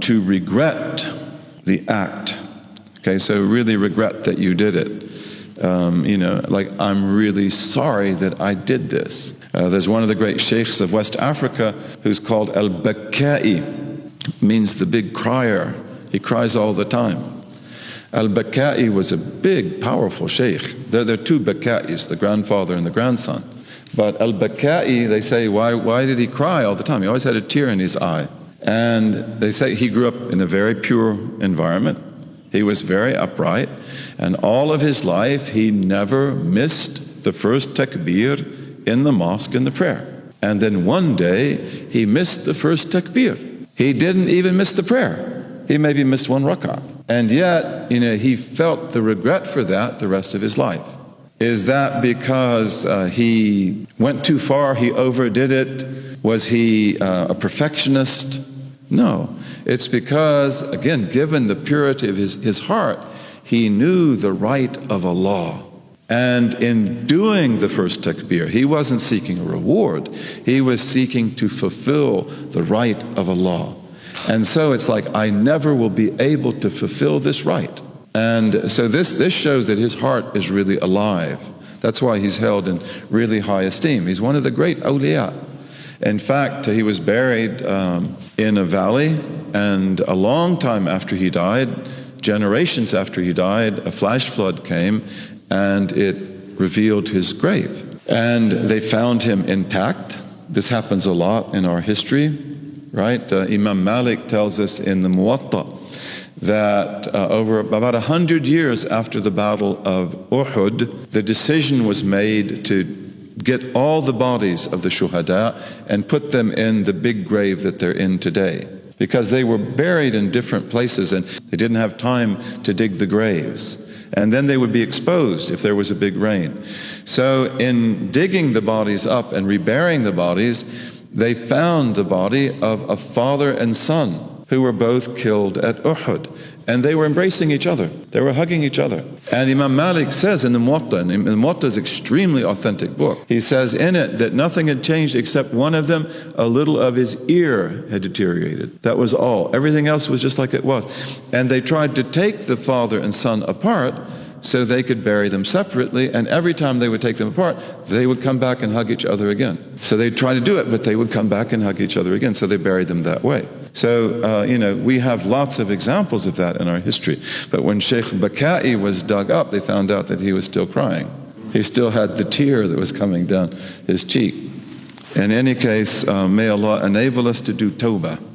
to regret the act. Okay, so really regret that you did it. Like, I'm really sorry that I did this. There's one of the great sheikhs of West Africa who's called Al Bak'kai, means the big crier. He cries all the time. Al Bak'kai was a big, powerful sheikh. There are two Bak'kais, the grandfather and the grandson. But Al Bak'kai, they say, why did he cry all the time? He always had a tear in his eye. And they say he grew up in a very pure environment. He was very upright, and all of his life he never missed the first takbir in the mosque in the prayer. And then one day he missed the first takbir. He didn't even miss the prayer. He maybe missed one rak'ah. And yet, he felt the regret for that the rest of his life. Is that because he went too far, he overdid it? Was he a perfectionist? No, it's because, again, given the purity of his heart, he knew the right of Allah. And in doing the first takbir, he wasn't seeking a reward. He was seeking to fulfill the right of Allah. And so it's like, I never will be able to fulfill this right. And so this shows that his heart is really alive. That's why he's held in really high esteem. He's one of the great awliya. In fact, he was buried in a valley, and a long time after he died, generations after he died, a flash flood came and it revealed his grave. And they found him intact. This happens a lot in our history, right? Imam Malik tells us in the Muwatta that over about 100 years after the Battle of Uhud, the decision was made to get all the bodies of the shuhada and put them in the big grave that they're in today, because they were buried in different places and they didn't have time to dig the graves, and then they would be exposed if there was a big rain. So in digging the bodies up and reburying the bodies, they found the body of a father and son who were both killed at Uhud. And they were embracing each other. They were hugging each other. And Imam Malik says in the Muwatta, and the Muwatta is an extremely authentic book, he says in it that nothing had changed except one of them, a little of his ear had deteriorated. That was all. Everything else was just like it was. And they tried to take the father and son apart so they could bury them separately, and every time they would take them apart, they would come back and hug each other again. So they'd try to do it, but they would come back and hug each other again, so they buried them that way. So, we have lots of examples of that in our history. But when Sheikh Bak'kai was dug up, they found out that he was still crying. He still had the tear that was coming down his cheek. In any case, may Allah enable us to do tawbah.